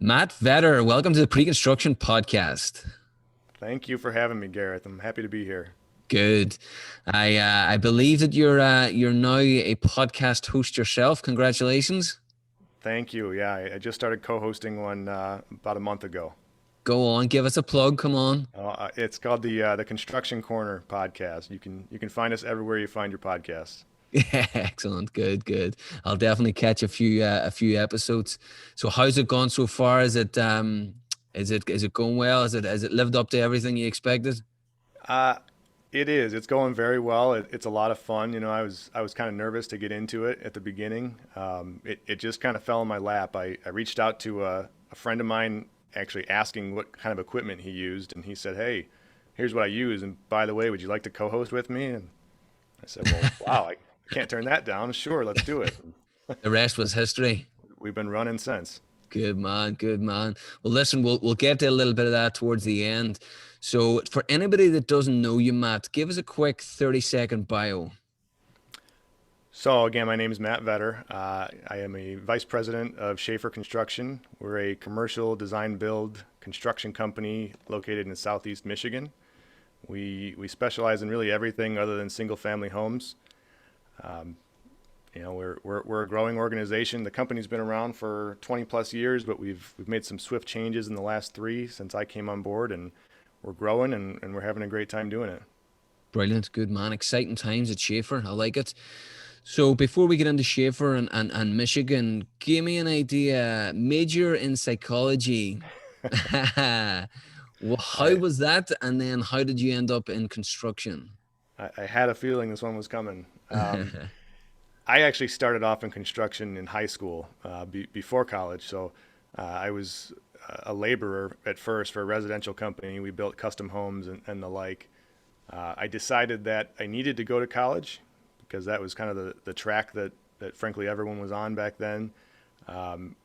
Matt Vetter, welcome to the Preconstruction Podcast. Thank you for having me, Gareth. I'm happy to be here. Good. I believe that you're now a podcast host yourself. Congratulations. Thank you. Yeah, I just started co-hosting one about a month ago. Go on, give us a plug. Come on. It's called the Construction Corner podcast. You can find us everywhere you find your podcasts. Yeah, excellent. Good, good. I'll definitely catch a few episodes. So how's it gone so far? Is it going well? Has it lived up to everything you expected? Uh, it is. It's going very well. It's a lot of fun. I was kind of nervous to get into it at the beginning. It just kind of fell in my lap. I reached out to a friend of mine, actually asking what kind of equipment he used, and he said, "Hey, here's what I use. And by the way, would you like to co-host with me?" And I said, "Well, wow, I can't turn that down. Sure, let's do it." The rest was history. We've been running since. Good man, good man. Well, listen, we'll get to a little bit of that towards the end. So, for anybody that doesn't know you, Matt, give us a quick 30-second bio. So again, my name is Matt Vetter. I am a vice president of Schafer Construction. We're a commercial design build construction company located in Southeast Michigan. We specialize in really everything other than single family homes. Um, we're a growing organization. The company's been around for 20 plus years, but we've made some swift changes in the last three since I came on board, and we're growing and we're having a great time doing it. Brilliant, good man. Exciting times at Schafer. I like it. So, before we get into Schafer and Michigan, give me an idea. Major in psychology. Well, how I was that? And then, how did you end up in construction? I had a feeling this one was coming. I actually started off in construction in high school before college. So I was a laborer at first for a residential company. We built custom homes and the like. I decided that I needed to go to college because that was kind of the track that frankly everyone was on back then. Um,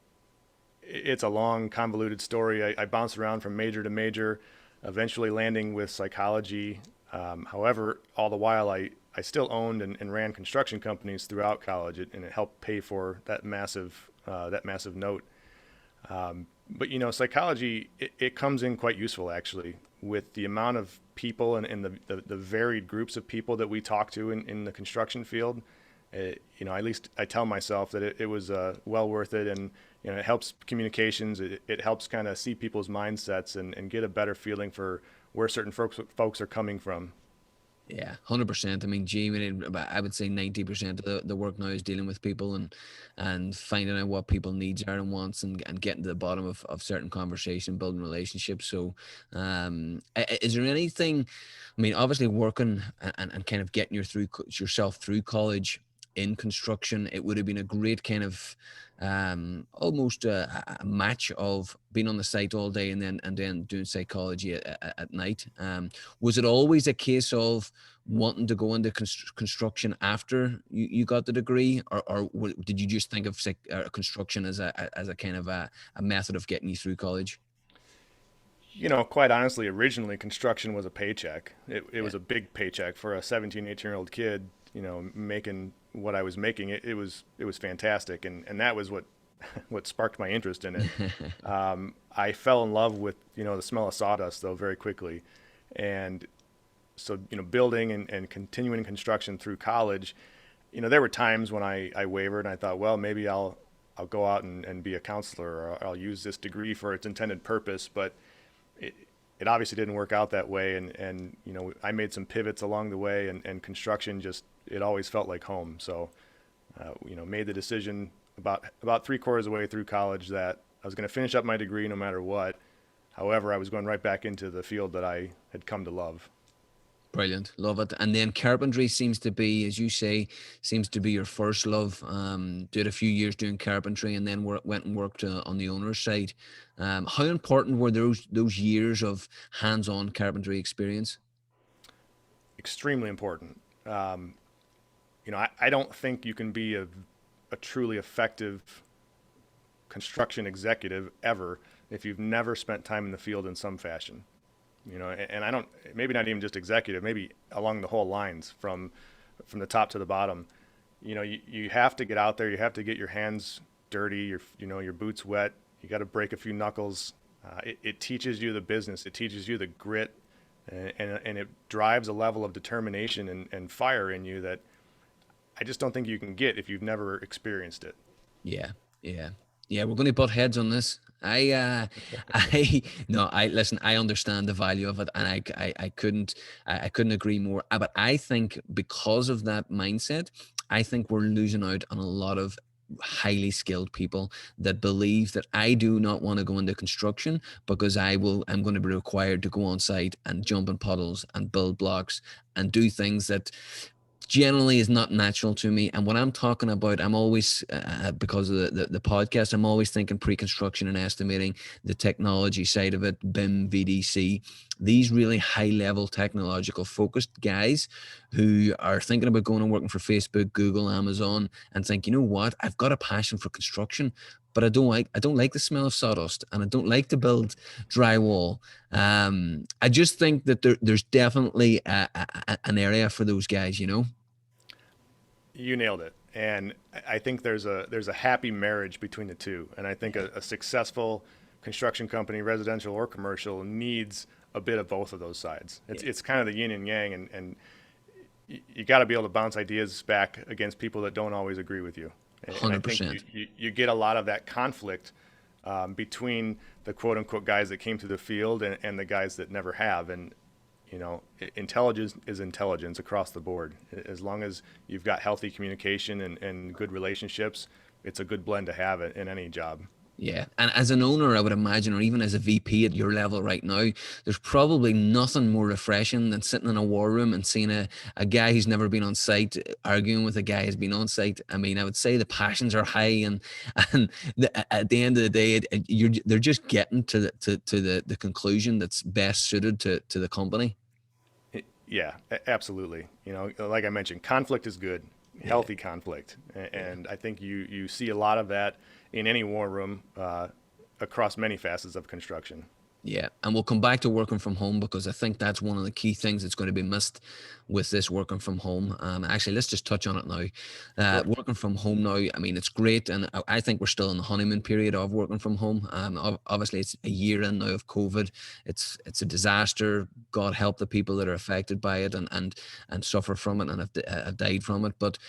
it's a long, convoluted story. I bounced around from major to major, eventually landing with psychology. However, all the while, I still owned and ran construction companies throughout college, and it helped pay for that massive note. But psychology it comes in quite useful actually with the amount of people and the varied groups of people that we talk to in the construction field. At least I tell myself that it was well worth it, and it helps communications. It helps kind of see people's mindsets and get a better feeling for where certain folks are coming from. Yeah, 100%. I mean, gee, I would say 90% of the work now is dealing with people and finding out what people needs are and wants and getting to the bottom of certain conversation, building relationships. So, is there anything, I mean, obviously working and kind of getting yourself through college in construction, it would have been a great kind of almost a match of being on the site all day and then doing psychology at night. Was it always a case of wanting to go into construction after you got the degree, or did you just think of construction as a kind of a method of getting you through college? Quite honestly, originally construction was a paycheck. It Yeah. was a big paycheck for a 17, 18-year-old kid, making what I was making. It was fantastic. And that was what sparked my interest in it. I fell in love with, the smell of sawdust though very quickly. And so, building and continuing construction through college, there were times when I wavered and I thought, well, maybe I'll go out and be a counselor, or I'll use this degree for its intended purpose. But it, it obviously didn't work out that way. And I made some pivots along the way, and construction just, it always felt like home. So, made the decision about three-quarters of the way through college that I was going to finish up my degree no matter what. However, I was going right back into the field that I had come to love. Brilliant, love it. And then carpentry seems to be, as you say, seems to be your first love. Did a few years doing carpentry, and then went and worked on the owner's side. How important were those years of hands-on carpentry experience? Extremely important. I don't think you can be a truly effective construction executive ever if you've never spent time in the field in some fashion. And I don't, maybe not even just executive, maybe along the whole lines from the top to the bottom. You have to get out there. You have to get your hands dirty, your boots wet. You got to break a few knuckles. It teaches you the business. It teaches you the grit, and it drives a level of determination and fire in you that I just don't think you can get if you've never experienced it. Yeah, yeah, yeah. We're going to butt heads on this. I no, I listen. I understand the value of it, and I couldn't, I couldn't agree more. But I think because of that mindset, I think we're losing out on a lot of highly skilled people that believe that I do not want to go into construction because I'm going to be required to go on site and jump in puddles and build blocks and do things that generally is not natural to me. And what I'm talking about, I'm always, because of the podcast, I'm always thinking pre-construction and estimating, the technology side of it, BIM, VDC, these really high level technological focused guys who are thinking about going and working for Facebook, Google, Amazon, and think, you know what, I've got a passion for construction, but I don't like the smell of sawdust, and I don't like to build drywall. I just think that there's definitely an area for those guys, you know. You nailed it. And I think there's a happy marriage between the two. And I think a successful construction company, residential or commercial, needs a bit of both of those sides. It's kind of the yin and yang, and you got to be able to bounce ideas back against people that don't always agree with you. And I think 100%. you get a lot of that conflict between the quote unquote guys that came to the field and the guys that never have. And intelligence is intelligence across the board. As long as you've got healthy communication and good relationships, it's a good blend to have it in any job. Yeah. And as an owner, I would imagine, or even as a VP at your level right now, there's probably nothing more refreshing than sitting in a war room and seeing a guy who's never been on site arguing with a guy who's been on site. I mean, I would say the passions are high, and at the end of the day, they're just getting to the conclusion that's best suited to the company. Yeah, absolutely. Like I mentioned, conflict is good, Yeah. healthy conflict. Yeah. And I think you see a lot of that in any war room across many facets of construction. Yeah, and we'll come back to working from home because I think that's one of the key things that's going to be missed with this working from home. Actually, let's just touch on it now. Sure. Working from home now, I mean, it's great, and I think we're still in the honeymoon period of working from home. Obviously, it's a year in now of COVID. It's a disaster. God help the people that are affected by it and suffer from it and have died from it. But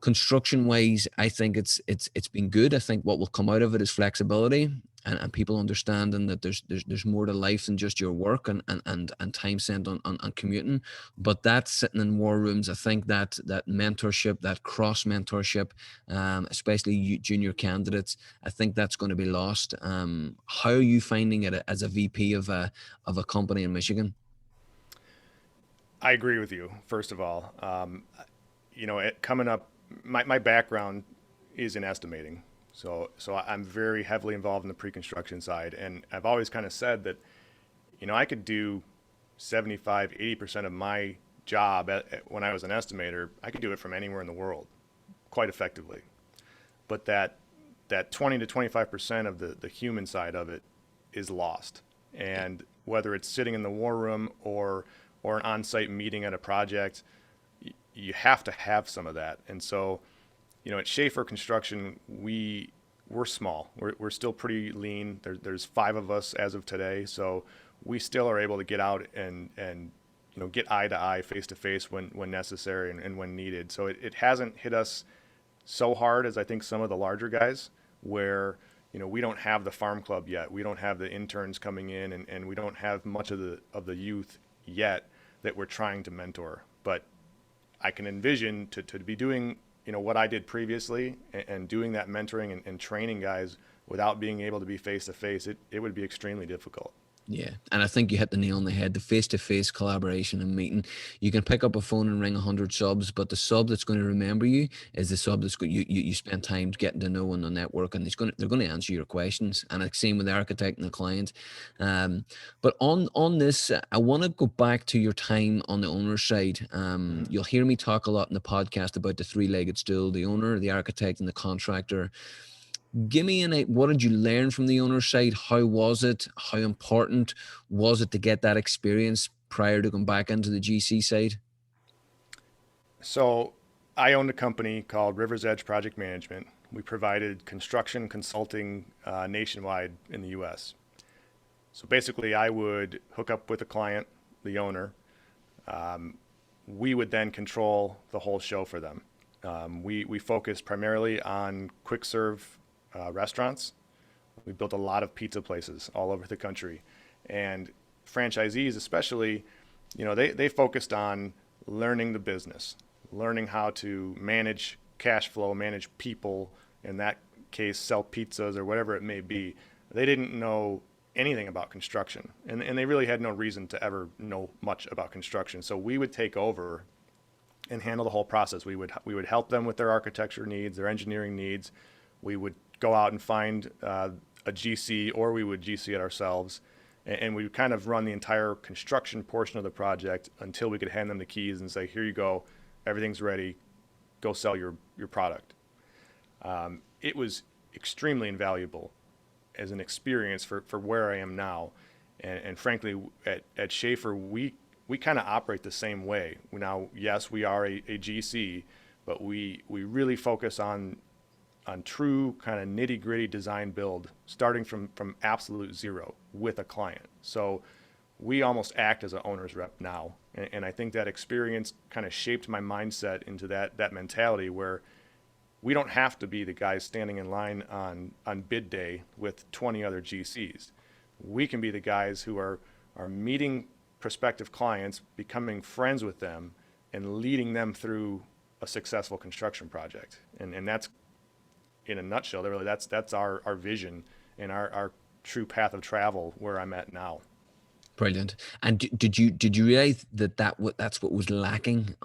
construction wise, I think it's been good. I think what will come out of it is flexibility, and people understanding that there's more to life than just your work and time spent on commuting. But that's sitting in war rooms. I think that mentorship, that cross mentorship, especially junior candidates, I think that's going to be lost. How are you finding it as a VP of a company in Michigan? I agree with you, first of all. Coming up, my background is in estimating. So I'm very heavily involved in the pre-construction side. And I've always kind of said that, I could do 75, 80% of my job when I was an estimator, I could do it from anywhere in the world quite effectively. But that 20 to 25% of the human side of it is lost. And whether it's sitting in the war room or an on-site meeting at a project, you have to have some of that. And so, at Schafer Construction, we're small. We're still pretty lean. There's 5 of us as of today, so we still are able to get out and get eye to eye, face to face when necessary and when needed. So it hasn't hit us so hard as I think some of the larger guys, where we don't have the farm club yet. We don't have the interns coming in, and we don't have much of the youth yet that we're trying to mentor. But I can envision to be doing what I did previously and doing that mentoring and training guys without being able to be face to face. It would be extremely difficult. Yeah, and I think you hit the nail on the head. The face-to-face collaboration and meeting. You can pick up a phone and ring 100 subs, but the sub that's going to remember you is the sub that's going you spend time getting to know on the network, and they're going to answer your questions. And it's same with the architect and the client. But on this, I want to go back to your time on the owner side. You'll hear me talk a lot in the podcast about the three-legged stool: the owner, the architect, and the contractor. Give me what did you learn from the owner side? How was it? How important was it to get that experience prior to going back into the GC side? So I owned a company called River's Edge Project Management. We provided construction consulting nationwide in the U.S. So basically, I would hook up with a client, the owner. We would then control the whole show for them. We focused primarily on quick serve restaurants. We built a lot of pizza places all over the country. And franchisees, especially, they focused on learning the business, learning how to manage cash flow, manage people, in that case, sell pizzas or whatever it may be. They didn't know anything about construction, and they really had no reason to ever know much about construction. So we would take over and handle the whole process. We would help them with their architecture needs, their engineering needs. We would go out and find a GC, or we would GC it ourselves, and we would kind of run the entire construction portion of the project until we could hand them the keys and say, here you go, everything's ready, go sell your product. It was extremely invaluable as an experience for where I am now. And frankly, at Schafer, we kind of operate the same way. Now, yes, we are a GC, but we really focus on true kind of nitty gritty design build, starting from absolute zero with a client. So we almost act as an owner's rep now. And I think that experience kind of shaped my mindset into that mentality where we don't have to be the guys standing in line on bid day with 20 other GCs. We can be the guys who are meeting prospective clients, becoming friends with them, and leading them through a successful construction project. And that's, in a nutshell, really that's our vision and our true path of travel where I'm at now. Brilliant. And did you realize that's what was lacking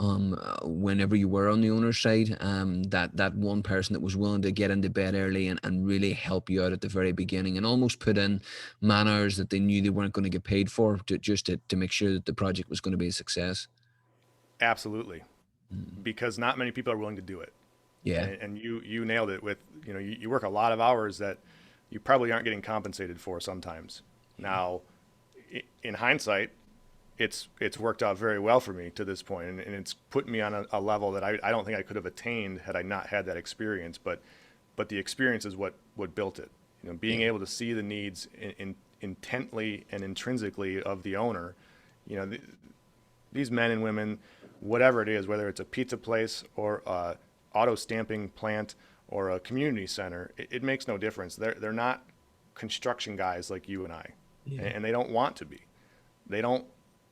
whenever you were on the owner's side, that one person that was willing to get into bed early and really help you out at the very beginning and almost put in man hours that they knew they weren't going to get paid for to make sure that the project was going to be a success? Absolutely, because not many people are willing to do it. Yeah. And you nailed it with, you work a lot of hours that you probably aren't getting compensated for sometimes. Now, in hindsight, it's worked out very well for me to this point, and it's put me on a level that I don't think I could have attained had I not had that experience. But the experience is what built it. Being able to see the needs intently and intrinsically of the owner. These men and women, whatever it is, whether it's a pizza place or a auto stamping plant or a community center, it makes no difference. They're not construction guys like you and I. Yeah. And they don't want to be. They don't.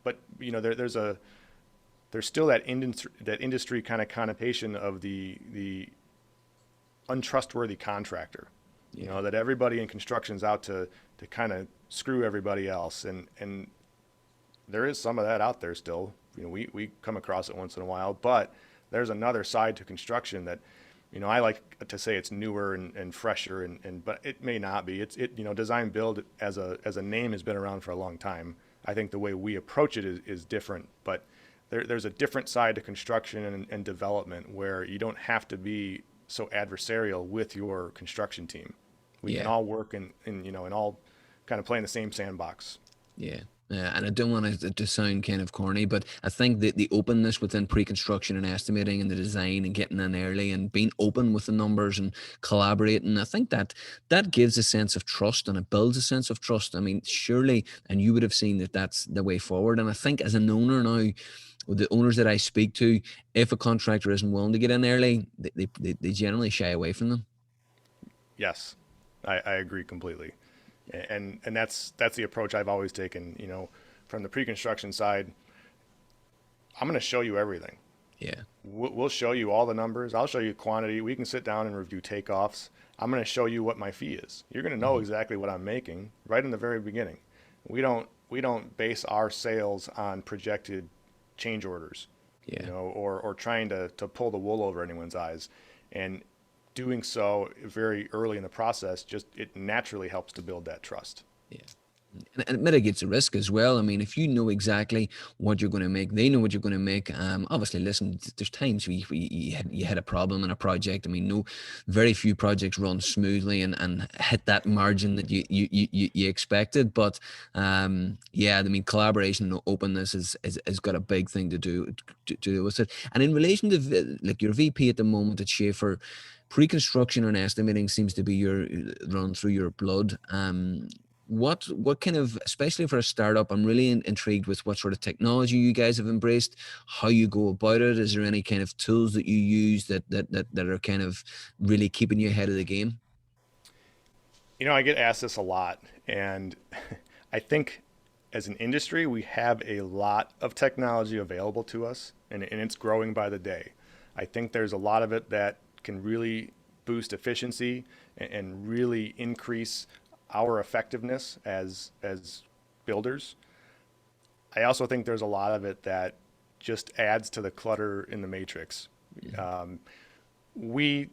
But there's still that industry kind of connotation of the untrustworthy contractor. That everybody in construction is out to kind of screw everybody else, and there is some of that out there still. We come across it once in a while, but there's another side to construction that. I like to say it's newer and fresher, but it may not be. Design build as a name has been around for a long time. I think the way we approach it is different, but there's a different side to construction and development where you don't have to be so adversarial with your construction team. We can all work and all kind of play in the same sandbox. Yeah. And I don't want it to sound kind of corny, but I think that the openness within pre-construction and estimating and the design and getting in early and being open with the numbers and collaborating, I think that gives a sense of trust and it builds a sense of trust. I mean, surely, and you would have seen that that's the way forward. And I think as an owner now, with the owners that I speak to, if a contractor isn't willing to get in early, they generally shy away from them. Yes, I agree completely. And that's the approach I've always taken. From the pre-construction side, I'm going to show you everything. Yeah. We'll show you all the numbers. I'll show you quantity. We can sit down and review takeoffs. I'm going to show you what my fee is. You're going to know exactly what I'm making right in the very beginning. We don't base our sales on projected change orders, or trying to pull the wool over anyone's eyes. And doing so very early in the process, it naturally helps to build that trust. Yeah. And it mitigates the risk as well. I mean, if you know exactly what you're going to make, they know what you're going to make. Obviously, listen, there's times you had a problem in a project. I mean, very few projects run smoothly and hit that margin that you expected. But I mean, collaboration and openness has got a big thing to do with it. And in relation to like your VP at the moment at Schafer, Pre-construction and estimating seems to be your run through your blood. What kind of, especially for a startup, I'm really intrigued with what sort of technology you guys have embraced, how you go about it. Is there any kind of tools that you use that are kind of really keeping you ahead of the game? I get asked this a lot, and I think as an industry, we have a lot of technology available to us, and it's growing by the day. I think there's a lot of it that can really boost efficiency and really increase our effectiveness as builders. I also think there's a lot of it that just adds to the clutter in the matrix. Um, we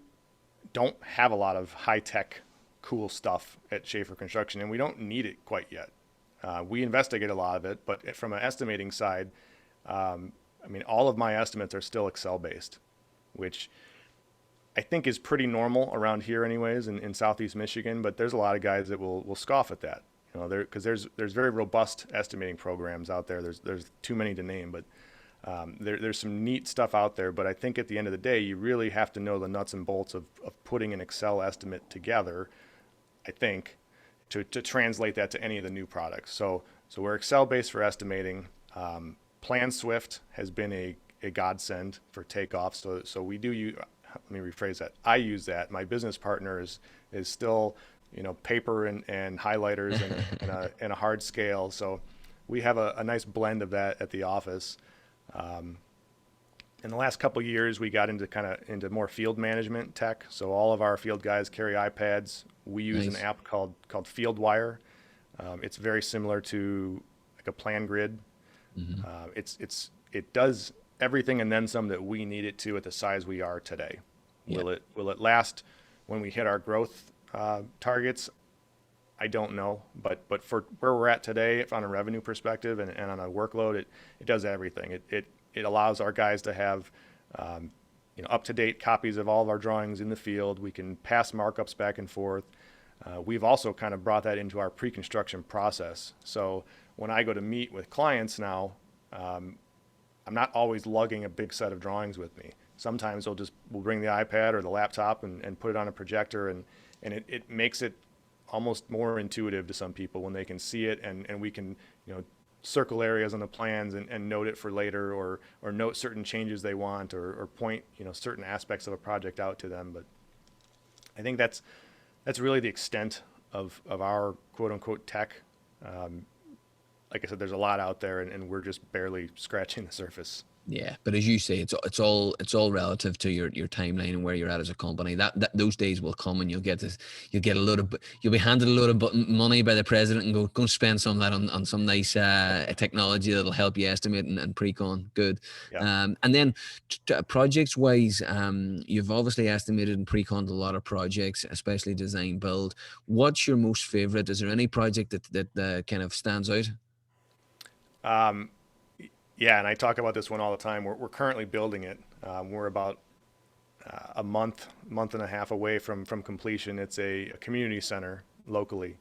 don't have a lot of high tech, cool stuff at Schafer Construction, and we don't need it quite yet. We investigate a lot of it, but from an estimating side, all of my estimates are still Excel based, which I think is pretty normal around here, anyways, in Southeast Michigan. But there's a lot of guys that will scoff at that, because there's very robust estimating programs out there. There's too many to name, but there's some neat stuff out there. But I think at the end of the day, you really have to know the nuts and bolts of putting an Excel estimate together, I think, to translate that to any of the new products. So we're Excel based for estimating. Plan Swift has been a godsend for takeoff. So we do use, let me rephrase that. I use that. My business partner is still, paper and highlighters and a hard scale. So we have a nice blend of that at the office. In the last couple of years, we got into more field management tech. So all of our field guys carry iPads. We use an Nice. app called FieldWire. It's very similar to like a plan grid. Hmm. It does everything and then some that we need it to at the size we are today. Yeah. Will it last when we hit our growth targets? I don't know, but for where we're at today, on a revenue perspective and on a workload, it does everything. It allows our guys to have up-to-date copies of all of our drawings in the field. We can pass markups back and forth. We've also kind of brought that into our pre-construction process. So when I go to meet with clients now, I'm not always lugging a big set of drawings with me. Sometimes we'll bring the iPad or the laptop and put it on a projector, and it makes it almost more intuitive to some people when they can see it, and we can circle areas on the plans and note it for later, or note certain changes they want, or point certain aspects of a project out to them. But I think that's really the extent of our quote unquote tech. Like I said, there's a lot out there, and we're just barely scratching the surface. Yeah, but as you say, it's all relative to your timeline and where you're at as a company. That those days will come, and you'll get a load of, you'll be handed a load of money by the president and go spend some of that on some nice technology that'll help you estimate and pre-con. Good. Yeah. And then projects wise, you've obviously estimated and pre-conned a lot of projects, especially design build. What's your most favorite? Is there any project that kind of stands out? Um, yeah, and I talk about this one all the time. We're currently building it. We're about a month and a half away from completion. It's a community center locally.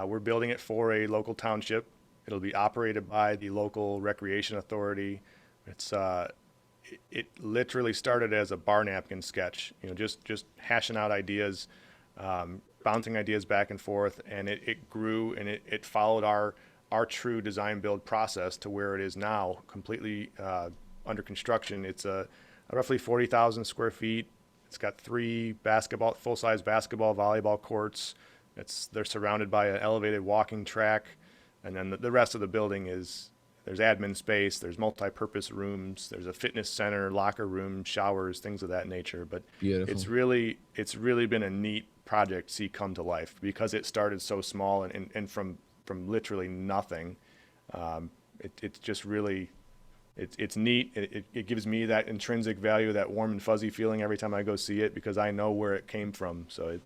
We're building it for a local township. It'll be operated by the local recreation authority. It's it literally started as a bar napkin sketch, just hashing out ideas, bouncing ideas back and forth, and it grew, and it followed our true design build process to where it is now, completely under construction. It's a roughly 40,000 square feet. It's got 3 full-size basketball, volleyball courts. They're surrounded by an elevated walking track, and then the rest of the building there's admin space, there's multi-purpose rooms, there's a fitness center, locker room, showers, things of that nature. But Beautiful. it's really been a neat project to see come to life, because it started so small and from literally nothing. It's just really, it's neat. It gives me that intrinsic value, that warm and fuzzy feeling every time I go see it, because I know where it came from. So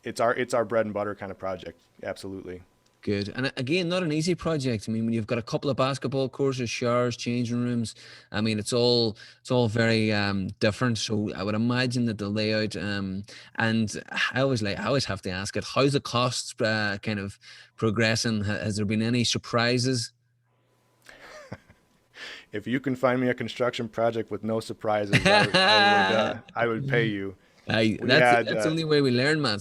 it's our bread and butter kind of project. Absolutely. Good. And again, not an easy project. I mean, when you've got a couple of basketball courses, showers, changing rooms, I mean, it's all very different. So I would imagine that the layout and I always have to ask it, how's the costs kind of progressing? Has there been any surprises? If you can find me a construction project with no surprises, I would pay you. We That's had the only way we learn, man.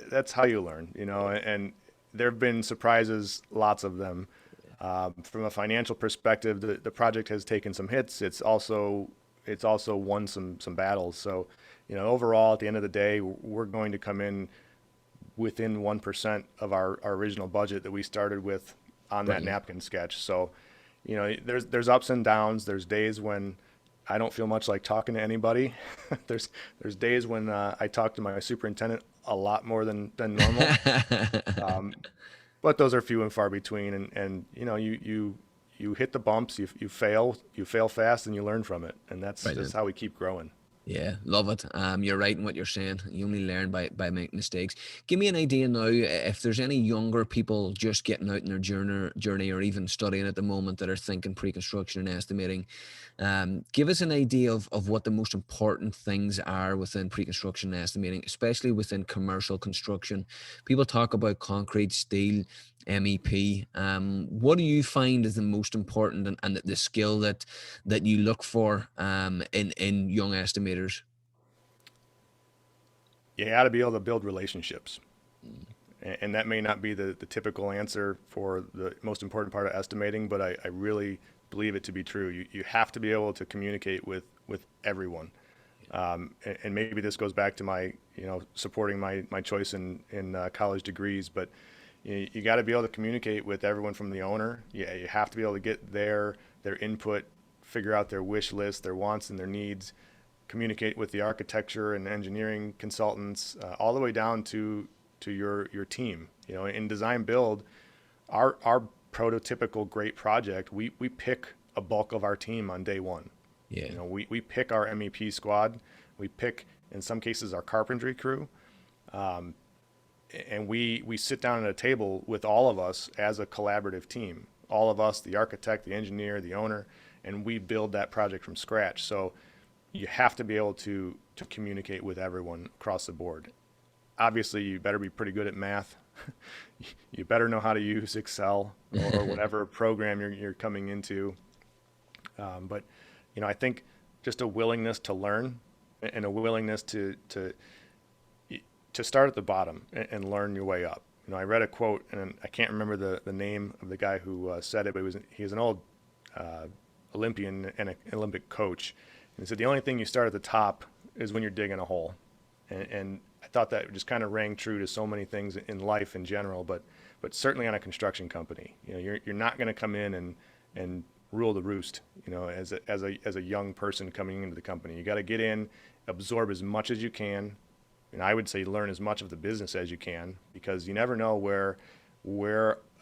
that's how you learn, and there have been surprises, lots of them. From a financial perspective, the project has taken some hits. It's also won some battles. So, overall, at the end of the day, we're going to come in within 1% of our original budget that we started with on that Brilliant. napkin sketch. So, there's ups and downs. There's days when I don't feel much like talking to anybody. There's days when I talk to my superintendent a lot more than normal. But those are few and far between. And you hit the bumps, you fail fast, and you learn from it. And that's Brilliant. how we keep growing. Yeah, love it. You're right in what you're saying. You only learn by making mistakes. Give me an idea now, if there's any younger people just getting out in their journey, or even studying at the moment, that are thinking pre-construction and estimating. Give us an idea of what the most important things are within pre-construction and estimating, especially within commercial construction. People talk about concrete, steel, MEP. What do you find is the most important, and the skill that you look for in young estimators? You got to be able to build relationships. And that may not be the typical answer for the most important part of estimating, but I really believe it to be true. You have to be able to communicate with everyone. And maybe this goes back to my, supporting my choice in college degrees, but you got to be able to communicate with everyone from the owner. Yeah, you have to be able to get their input, figure out their wish list, their wants and their needs, communicate with the architecture and engineering consultants, all the way down to your team. In design build, our prototypical great project, we pick a bulk of our team on day one. Yeah. We pick our MEP squad, we pick in some cases our carpentry crew, and we sit down at a table with all of us as a collaborative team. All of us, the architect, the engineer, the owner, and we build that project from scratch. So you have to be able to communicate with everyone across the board. Obviously, you better be pretty good at math. You better know how to use Excel or whatever program you're coming into. But I think just a willingness to learn, and a willingness to start at the bottom and learn your way up. I read a quote, and I can't remember the name of the guy who said it, but he was an old Olympian and an Olympic coach. And he said the only thing you start at the top is when you're digging a hole. And I thought that just kind of rang true to so many things in life in general, but certainly on a construction company. You're not going to come in and rule the roost. As a young person coming into the company, you got to get in, absorb as much as you can, and I would say learn as much of the business as you can, because you never know where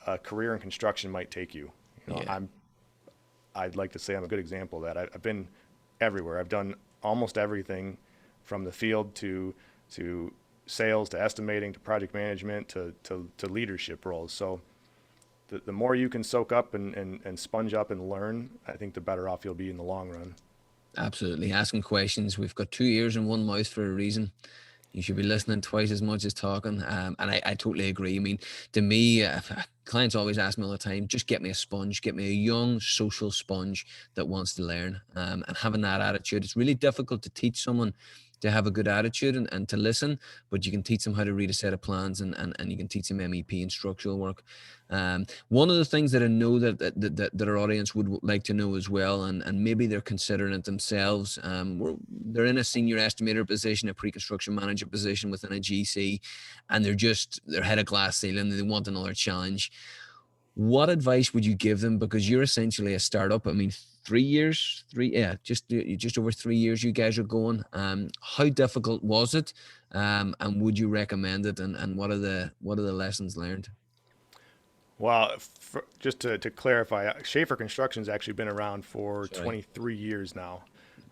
a career in construction might take you. Yeah. I'd like to say I'm a good example of that. I've been everywhere. I've done almost everything, from the field to sales to estimating to project management to leadership roles. So the more you can soak up and sponge up and learn, I think the better off you'll be in the long run. Absolutely. Asking questions. We've got two ears and one mouth for a reason. You should be listening twice as much as talking. And I totally agree. I mean, to me, clients always ask me all the time, just get me a sponge, get me a young social sponge that wants to learn. And having that attitude, it's really difficult to teach someone to have a good attitude and to listen, but you can teach them how to read a set of plans, and you can teach them MEP and structural work. One of the things that I know that our audience would like to know as well, and maybe they're considering it themselves, they're in a senior estimator position, a pre-construction manager position within a GC, and they're head of glass ceiling, and they want another challenge. What advice would you give them? Because you're essentially a startup. I mean, 3 years, just over 3 years you guys are going. How difficult was it? And would you recommend it? And what are the lessons learned? Well, just to clarify, Schafer Construction's actually been around for Sorry. 23 years now.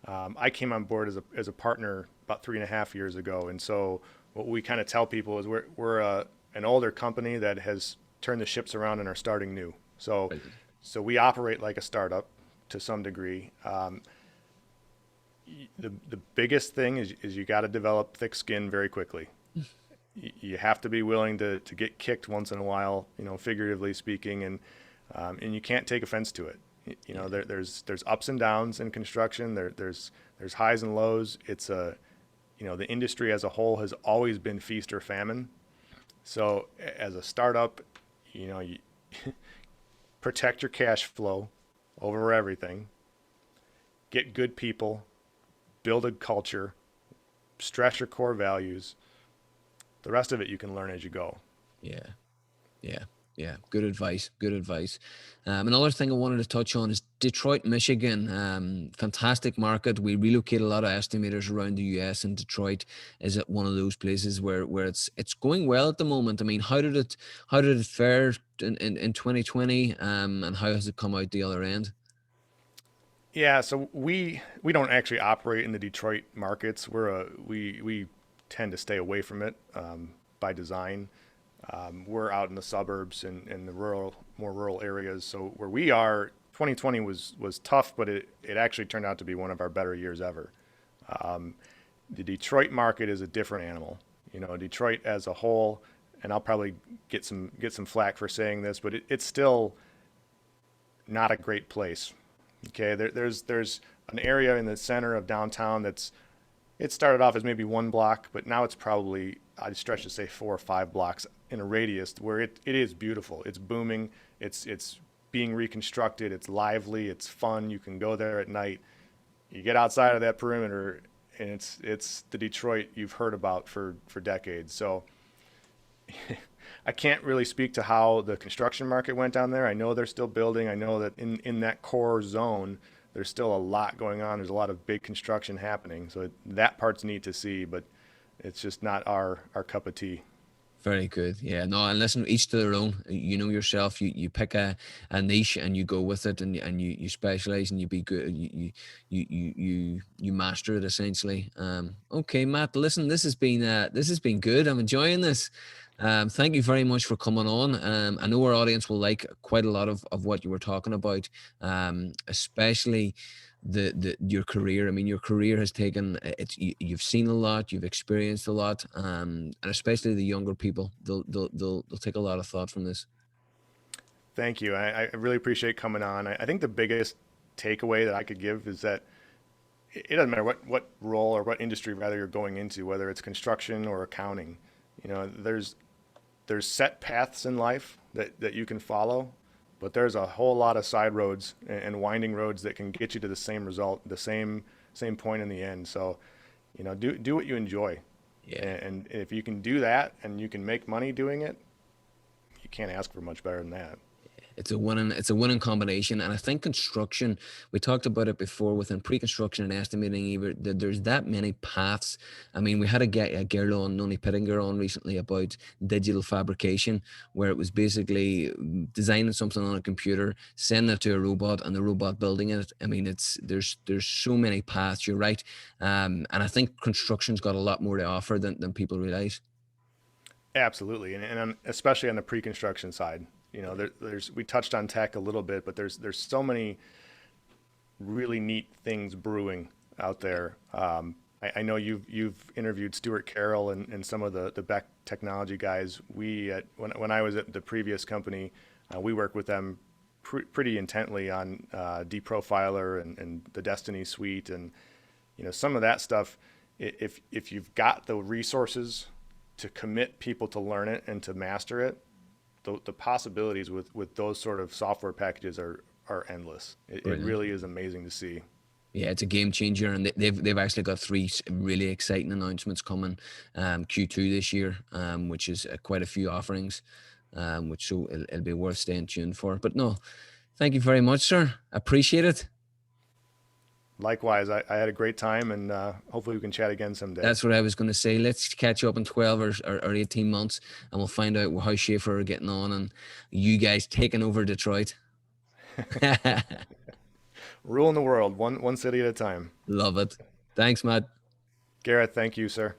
I came on board as a partner about 3.5 years ago, and so what we kind of tell people is we're an older company that has turned the ships around and are starting new. So Right. so we operate like a startup to some degree. The biggest thing is you got to develop thick skin very quickly. You have to be willing to get kicked once in a while, figuratively speaking, and you can't take offense to it. There's ups and downs in construction. There's highs and lows. It's the industry as a whole has always been feast or famine. So as a startup, you protect your cash flow over everything, get good people, build a culture, stress your core values. The rest of it you can learn as you go. Yeah. Yeah, yeah, good advice. Good advice. Another thing I wanted to touch on is Detroit, Michigan. Fantastic market. We relocate a lot of estimators around the US, and Detroit is at one of those places where it's going well at the moment. I mean, how did it fare in 2020? And how has it come out the other end? Yeah, so we don't actually operate in the Detroit markets. We tend to stay away from it by design. We're out in the suburbs and in the more rural areas. So where we are, 2020 was tough, but it actually turned out to be one of our better years ever. The Detroit market is a different animal. Detroit as a whole, and I'll probably get some flack for saying this, but it's still not a great place. Okay, there's an area in the center of downtown it started off as maybe one block, but now it's probably, I'd stretch to say 4 or 5 blocks in a radius where it is beautiful. It's booming. It's being reconstructed. It's lively. It's fun. You can go there at night. You get outside of that perimeter, and it's the Detroit you've heard about for decades. So I can't really speak to how the construction market went down there. I know they're still building. I know that in that core zone, there's still a lot going on. There's a lot of big construction happening. So that part's neat to see, but it's just not our cup of tea. Very good. Yeah. No, and listen, each to their own. You know yourself. You pick a niche and you go with it, and you specialize and you be good. You master it essentially. Okay, Matt. Listen, this has been good. I'm enjoying this. Thank you very much for coming on. I know our audience will like quite a lot of what you were talking about, especially the your career. I mean, your career has taken you've seen a lot, you've experienced a lot, and especially the younger people, they'll take a lot of thought from this. Thank you. I really appreciate coming on. I think the biggest takeaway that I could give is that it doesn't matter what role or what industry rather you're going into, whether it's construction or accounting. There's set paths in life that you can follow, but there's a whole lot of side roads and winding roads that can get you to the same result, the same point in the end. So, do what you enjoy, Yeah. and if you can do that and you can make money doing it, you can't ask for much better than that. It's a winning combination, and I think construction. We talked about it before within pre-construction and estimating. Even there's that many paths. I mean, we had a girl on, Noni Pittinger, on recently about digital fabrication, where it was basically designing something on a computer, sending it to a robot, and the robot building it. I mean, there's so many paths. You're right, and I think construction's got a lot more to offer than people realize. Absolutely, and especially on the pre-construction side. We touched on tech a little bit, but there's so many really neat things brewing out there. I know you've interviewed Stuart Carroll and some of the Beck technology guys. When I was at the previous company, we worked with them pretty intently on Deprofiler and the Destiny suite, and some of that stuff. If you've got the resources to commit people to learn it and to master it, the possibilities with those sort of software packages are endless. It Brilliant. really is amazing to see. Yeah, it's a game changer, and they've actually got three really exciting announcements coming, Q2 this year, which is quite a few offerings, which so it'll be worth staying tuned for. But no, thank you very much, sir. Appreciate it. Likewise, I had a great time, and hopefully we can chat again someday. That's what I was going to say. Let's catch up in 12 or 18 months, and we'll find out how Schafer are getting on, and you guys taking over Detroit. Ruling the world, one city at a time. Love it. Thanks, Matt. Gareth, thank you, sir.